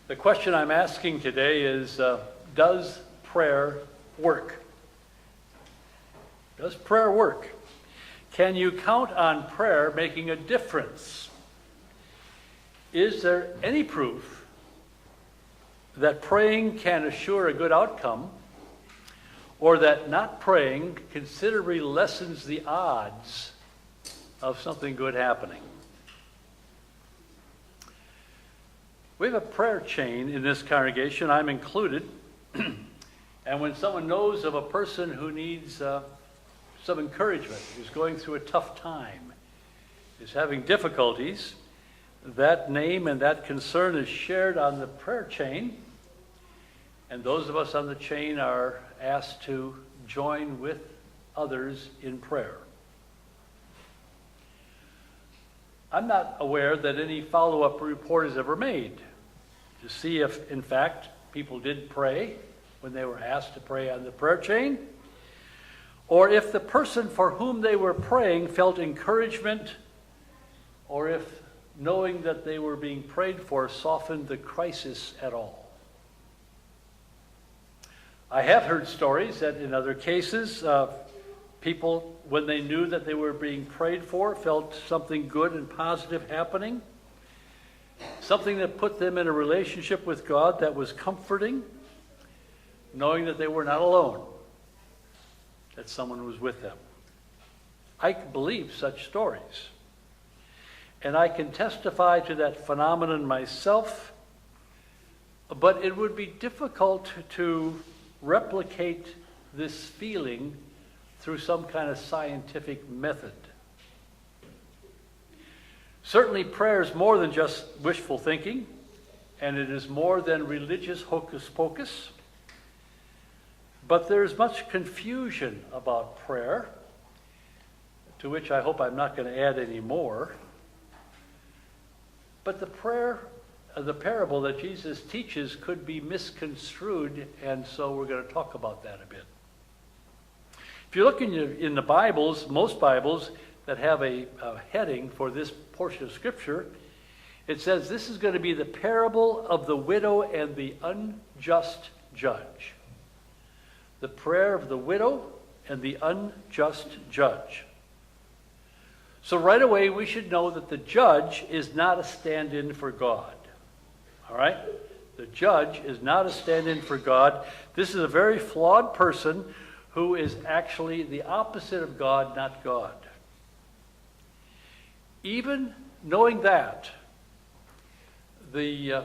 The question I'm asking today is, does prayer work? Does prayer work? Can you count on prayer making a difference? Is there any proof that praying can assure a good outcome, or that not praying considerably lessens the odds of something good happening? We have a prayer chain in this congregation, I'm included, and when someone knows of a person who needs some encouragement, who's going through a tough time, is having difficulties, that name and that concern is shared on the prayer chain, and those of us on the chain are asked to join with others in prayer. I'm not aware that any follow-up report is ever made to see if, in fact, people did pray when they were asked to pray on the prayer chain, or if the person for whom they were praying felt encouragement, or if knowing that they were being prayed for softened the crisis at all. I have heard stories that in other cases, people, when they knew that they were being prayed for, felt something good and positive happening, something that put them in a relationship with God that was comforting, knowing that they were not alone, that someone was with them. I believe such stories. And I can testify to that phenomenon myself, but it would be difficult to replicate this feeling through some kind of scientific method. Certainly prayer is more than just wishful thinking, and it is more than religious hocus pocus. But there's much confusion about prayer, to which I hope I'm not going to add any more. But the parable that Jesus teaches could be misconstrued, and so we're going to talk about that a bit. If you look in the Bibles, most Bibles that have a heading for this portion of Scripture, it says this is going to be the parable of the widow and the unjust judge. The prayer of the widow and the unjust judge. So right away we should know that the judge is not a stand-in for God. All right? The judge is not a stand-in for God. This is a very flawed person who is actually the opposite of God, not God. Even knowing that, the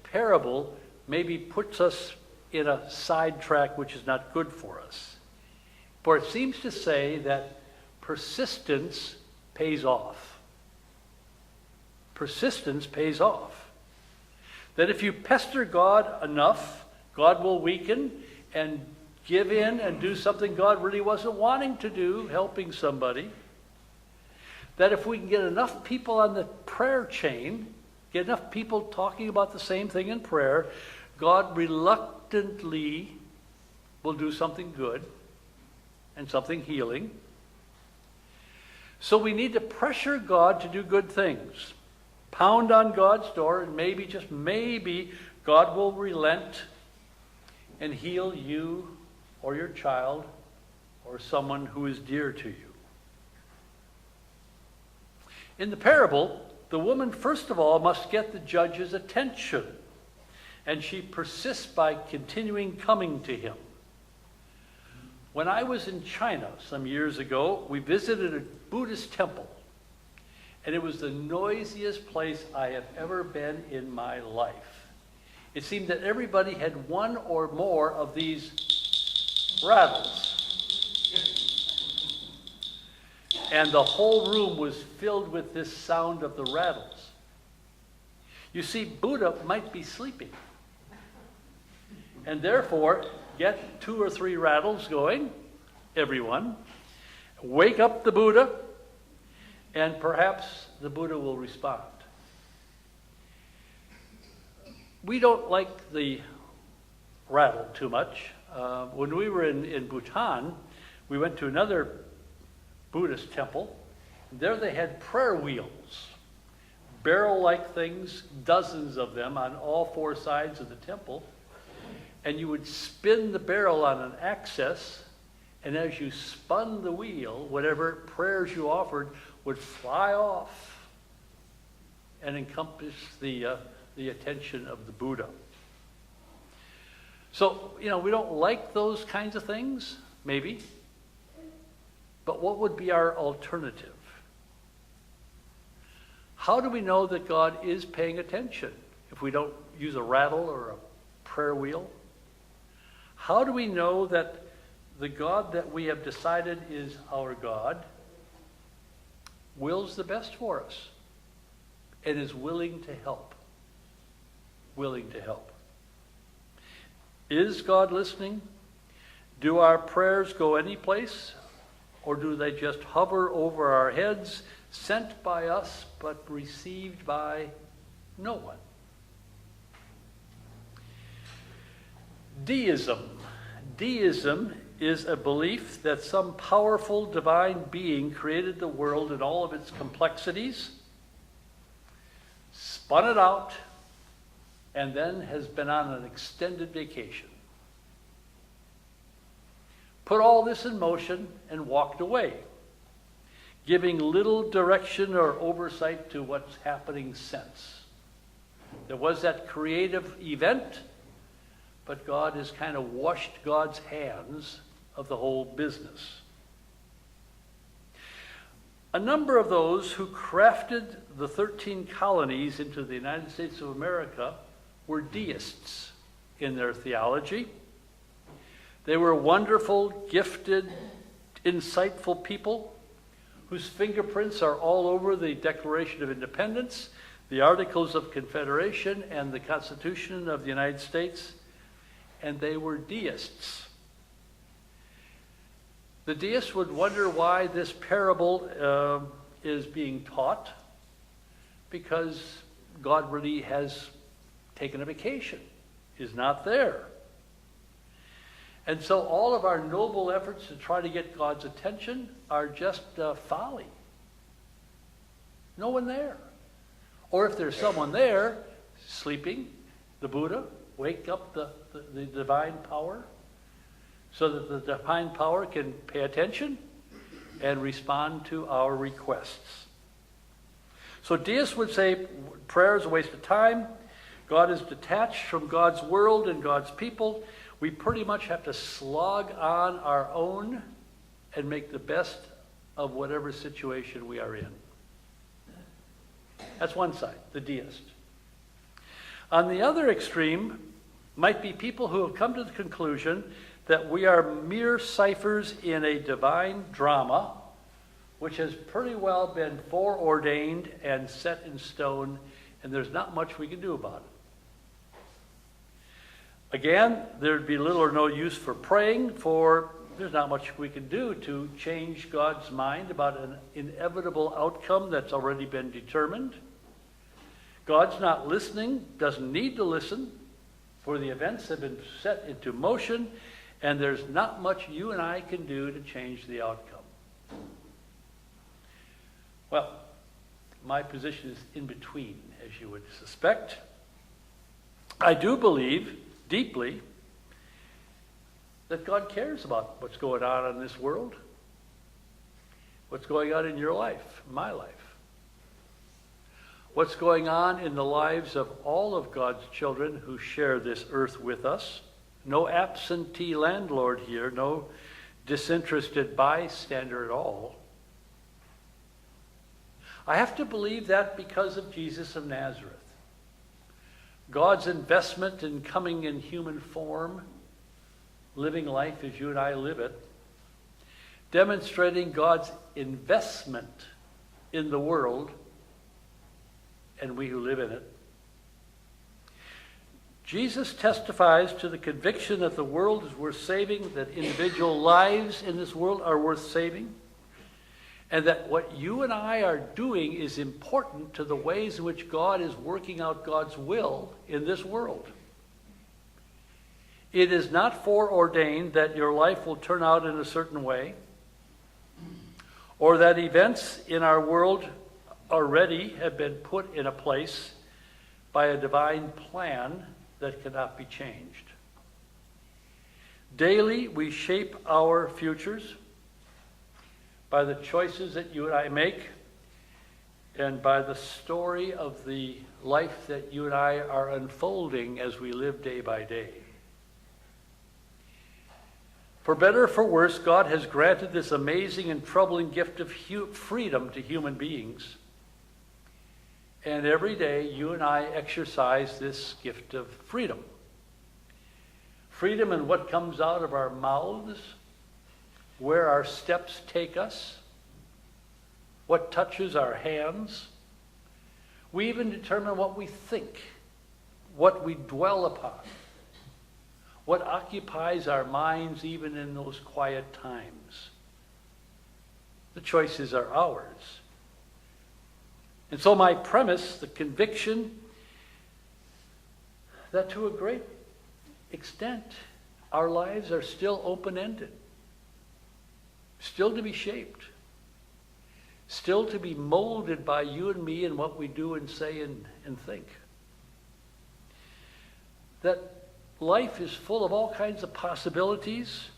parable maybe puts us in a sidetrack which is not good for us. For it seems to say that persistence pays off. Persistence pays off. That if you pester God enough, God will weaken and give in and do something God really wasn't wanting to do, helping somebody. That if we can get enough people on the prayer chain, get enough people talking about the same thing in prayer, God reluctantly will do something good and something healing. So we need to pressure God to do good things. Pound on God's door, and maybe, just maybe, God will relent and heal you or your child or someone who is dear to you. In the parable, the woman, first of all, must get the judge's attention, and she persists by continuing coming to him. When I was in China some years ago, we visited a Buddhist temple, and it was the noisiest place I have ever been in my life. It seemed that everybody had one or more of these rattles. And the whole room was filled with this sound of the rattles. You see, Buddha might be sleeping. And therefore, get 2 or 3 rattles going, everyone. Wake up the Buddha, and perhaps the Buddha will respond. We don't like the rattle too much. When we were in Bhutan, we went to another Buddhist temple. There they had prayer wheels, barrel-like things, dozens of them on all four sides of the temple. And you would spin the barrel on an axis, and as you spun the wheel, whatever prayers you offered would fly off and encompass the attention of the Buddha. So, we don't like those kinds of things, maybe. But what would be our alternative? How do we know that God is paying attention if we don't use a rattle or a prayer wheel? How do we know that the God that we have decided is our God wills the best for us and is willing to help? Willing to help. Is God listening? Do our prayers go any place? Or do they just hover over our heads, sent by us, but received by no one? Deism. Deism is a belief that some powerful divine being created the world in all of its complexities, spun it out, and then has been on an extended vacation. Put all this in motion and walked away, giving little direction or oversight to what's happening since. There was that creative event, but God has kind of washed God's hands of the whole business. A number of those who crafted the 13 colonies into the United States of America were deists in their theology. They were wonderful, gifted, insightful people whose fingerprints are all over the Declaration of Independence, the Articles of Confederation, and the Constitution of the United States, and they were deists. The deists would wonder why this parable is being taught, because God really has taken a vacation, is not there. And so all of our noble efforts to try to get God's attention are just folly. No one there. Or if there's someone there, sleeping, the Buddha, wake up the divine power so that the divine power can pay attention and respond to our requests. So deists would say prayer is a waste of time. God is detached from God's world and God's people. We pretty much have to slog on our own and make the best of whatever situation we are in. That's one side, the deist. On the other extreme might be people who have come to the conclusion that we are mere ciphers in a divine drama which has pretty well been foreordained and set in stone, and there's not much we can do about it. Again, there'd be little or no use for praying, for there's not much we can do to change God's mind about an inevitable outcome that's already been determined. God's not listening, doesn't need to listen, for the events have been set into motion, and there's not much you and I can do to change the outcome. Well, my position is in between, as you would suspect. I do believe deeply that God cares about what's going on in this world, what's going on in your life, my life, what's going on in the lives of all of God's children who share this earth with us. No absentee landlord here, no disinterested bystander at all. I have to believe that because of Jesus of Nazareth. God's investment in coming in human form, living life as you and I live it, demonstrating God's investment in the world and we who live in it. Jesus testifies to the conviction that the world is worth saving, that individual lives in this world are worth saving, and that what you and I are doing is important to the ways in which God is working out God's will in this world. It is not foreordained that your life will turn out in a certain way, or that events in our world already have been put in a place by a divine plan that cannot be changed. Daily, we shape our futures by the choices that you and I make and by the story of the life that you and I are unfolding as we live day by day. For better or for worse, God has granted this amazing and troubling gift of freedom to human beings. And every day, you and I exercise this gift of freedom. Freedom in what comes out of our mouths, where our steps take us, what touches our hands. We even determine what we think, what we dwell upon, what occupies our minds even in those quiet times. The choices are ours. And so my premise, the conviction that to a great extent our lives are still open-ended, still to be shaped, still to be molded by you and me and what we do and say and think. That life is full of all kinds of possibilities,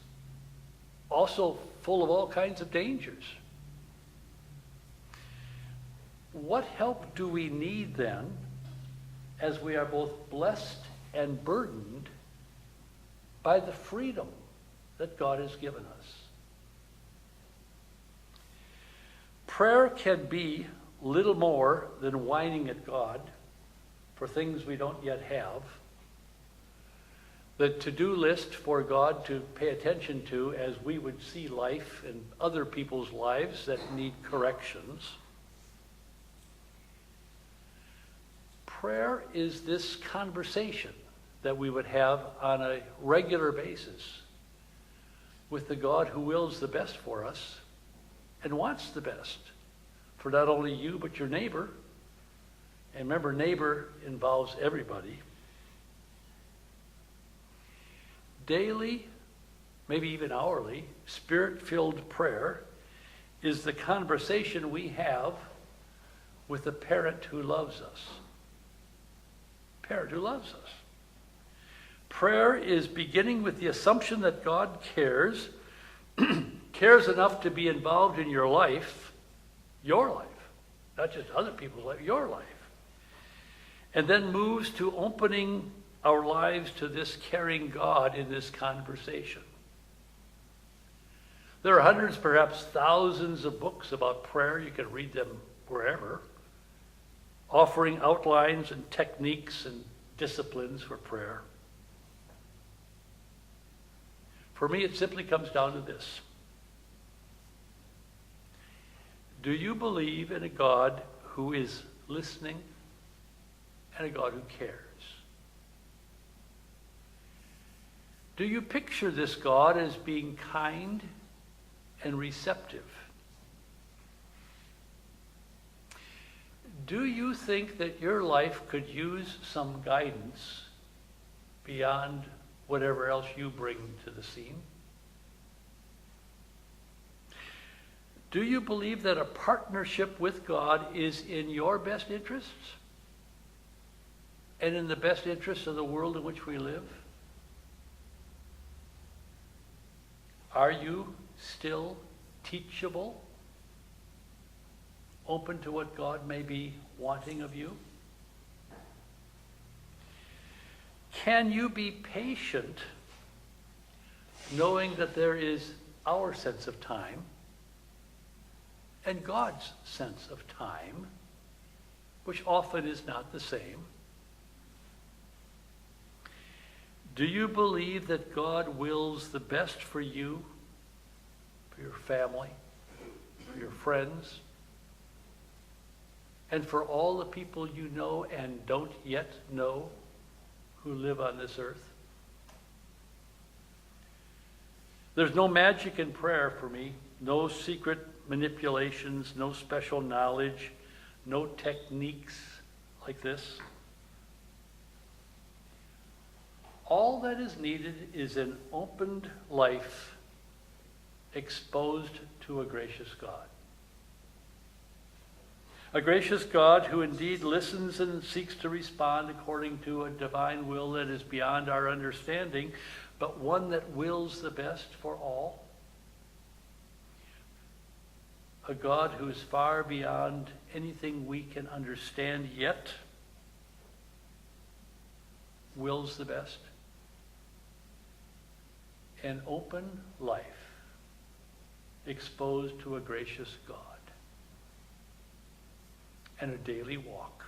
also full of all kinds of dangers. What help do we need then, as we are both blessed and burdened by the freedom that God has given us? Prayer can be little more than whining at God for things we don't yet have. The to-do list for God to pay attention to as we would see life and other people's lives that need corrections. Prayer is this conversation that we would have on a regular basis with the God who wills the best for us and wants the best for not only you but your neighbor. And remember, neighbor involves everybody. Daily, maybe even hourly, spirit-filled prayer is the conversation we have with a parent who loves us. Parent who loves us. Prayer is beginning with the assumption that God cares, cares enough to be involved in your life, not just other people's life, your life. And then moves to opening our lives to this caring God in this conversation. There are hundreds, perhaps thousands of books about prayer. You can read them wherever, offering outlines and techniques and disciplines for prayer. For me, it simply comes down to this. Do you believe in a God who is listening and a God who cares? Do you picture this God as being kind and receptive? Do you think that your life could use some guidance beyond whatever else you bring to the scene? Do you believe that a partnership with God is in your best interests and in the best interests of the world in which we live? Are you still teachable, open to what God may be wanting of you? Can you be patient, knowing that there is our sense of time and God's sense of time, which often is not the same? Do you believe that God wills the best for you, for your family, for your friends, and for all the people you know and don't yet know who live on this earth? There's no magic in prayer for me, no secret manipulations, no special knowledge, no techniques like this. All that is needed is an opened life exposed to a gracious God. A gracious God who indeed listens and seeks to respond according to a divine will that is beyond our understanding, but one that wills the best for all. A God who is far beyond anything we can understand yet wills the best. An open life exposed to a gracious God. And a daily walk